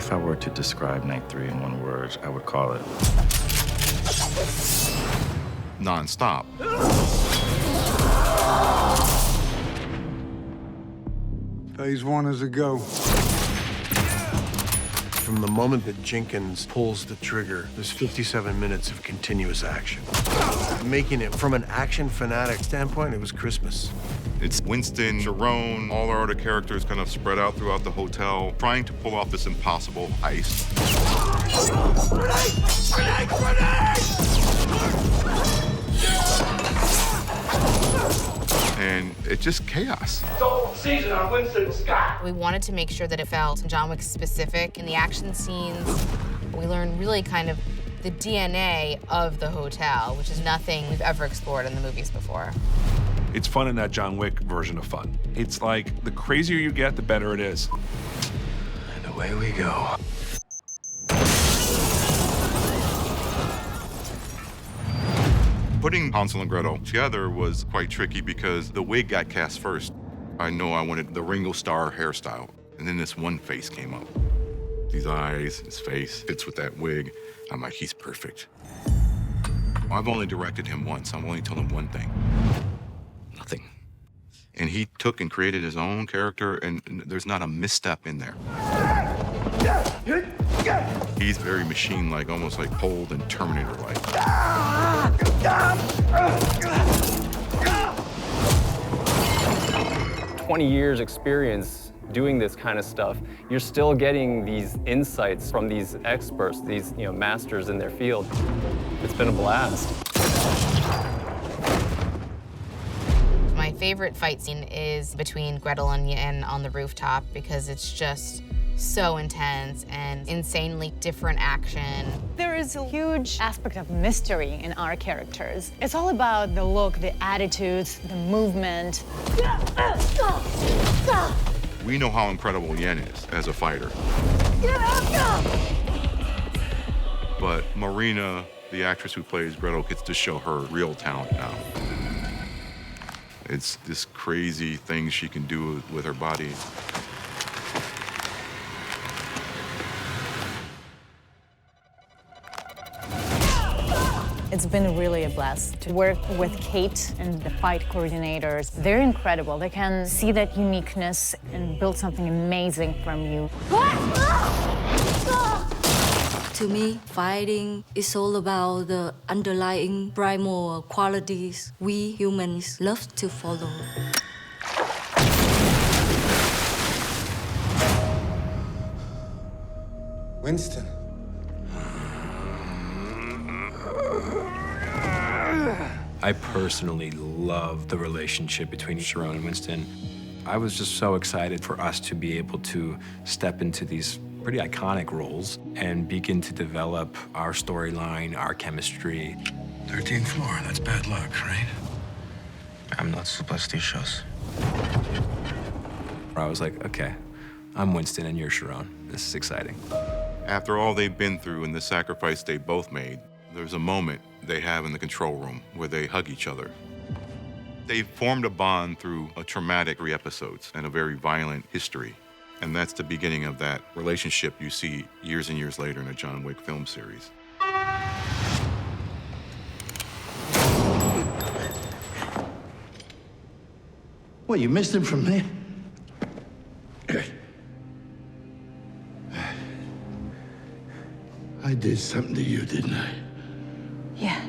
If I were to describe Night 3 in one word, I would call it non-stop. Phase 1 is a go. From the moment that Jenkins pulls the trigger, there's 57 minutes of continuous action. Making it, from an action fanatic standpoint, it was Christmas. It's Winston, Sharon, all our other characters kind of spread out throughout the hotel, trying to pull off this impossible heist. And it's just chaos. Season on Winston Scott. We wanted to make sure that it felt John Wick specific in the action scenes. We learned really kind of the DNA of the hotel, which is nothing we've ever explored in the movies before. It's fun in that John Wick version of fun. It's like the crazier you get, the better it is. And away we go. Putting Hansel and Gretel together was quite tricky because the wig got cast first. I know I wanted the Ringo Starr hairstyle, and then this one face came up. These eyes, his face fits with that wig. I'm like, he's perfect. I've only directed him once. I've only told him one thing. Nothing. And he took and created his own character, and there's not a misstep in there. He's very machine-like, almost like cold and Terminator-like. 20 years experience doing this kind of stuff, you're still getting these insights from these experts, these masters in their field. It's been a blast. My favorite fight scene is between Gretel and Yen on the rooftop because it's just so intense and insanely different action. There is a huge aspect of mystery in our characters. It's all about the look, the attitudes, the movement. We know how incredible Yen is as a fighter. But Marina, the actress who plays Gretel, gets to show her real talent now. It's this crazy thing she can do with her body. It's been really a blast to work with Kate and the fight coordinators. They're incredible. They can see that uniqueness and build something amazing from you. To me, fighting is all about the underlying primal qualities we humans love to follow. Winston. I personally love the relationship between Sharon and Winston. I was just so excited for us to be able to step into these pretty iconic roles and begin to develop our storyline, our chemistry. 13th floor, that's bad luck, right? I'm not superstitious. I was like, okay, I'm Winston and you're Sharon. This is exciting. After all they've been through and the sacrifice they both made, there's a moment they have in the control room where they hug each other. They formed a bond through a traumatic 3 episodes and a very violent history. And that's the beginning of that relationship you see years and years later in a John Wick film series. What, you missed him from there? I did something to you, didn't I? Yeah.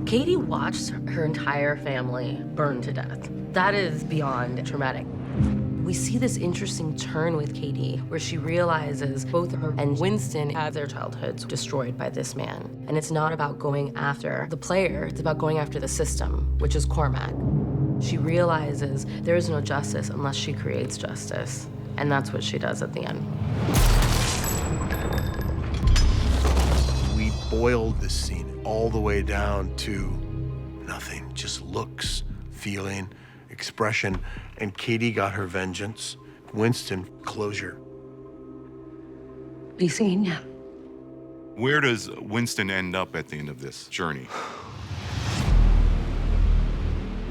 Katie watched her entire family burn to death. That is beyond traumatic. We see this interesting turn with Katie where she realizes both her and Winston have their childhoods destroyed by this man. And it's not about going after the player, it's about going after the system, which is Cormac. She realizes there is no justice unless she creates justice. And that's what she does at the end. We boiled this scene all the way down to nothing, just looks, feeling, expression, and Katie got her vengeance. Winston, closure. Briseña. Where does Winston end up at the end of this journey?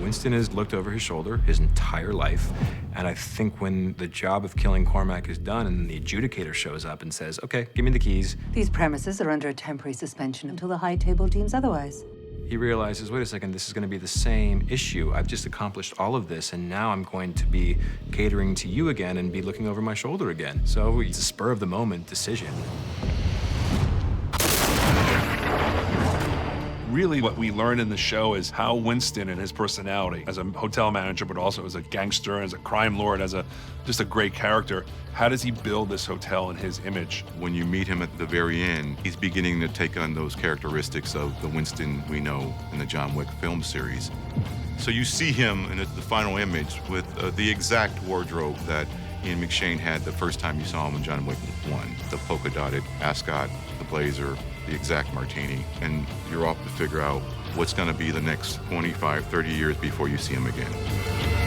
Winston has looked over his shoulder his entire life, and I think when the job of killing Cormac is done and the adjudicator shows up and says, okay, give me the keys, These premises are under a temporary suspension until the High Table deems otherwise. he realizes, wait a second, this is going to be the same issue. I've just accomplished all of this, and now I'm going to be catering to you again and be looking over my shoulder again. So it's a spur-of-the-moment decision. Really, what we learn in the show is how Winston and his personality as a hotel manager, but also as a gangster, as a crime lord, as just a great character, how does he build this hotel in his image? When you meet him at the very end, he's beginning to take on those characteristics of the Winston we know in the John Wick film series. So you see him in the final image with the exact wardrobe that Ian McShane had the first time you saw him in John Wick 1. The polka-dotted ascot, the blazer, the exact martini, and you're off to figure out what's gonna be the next 25, 30 years before you see him again.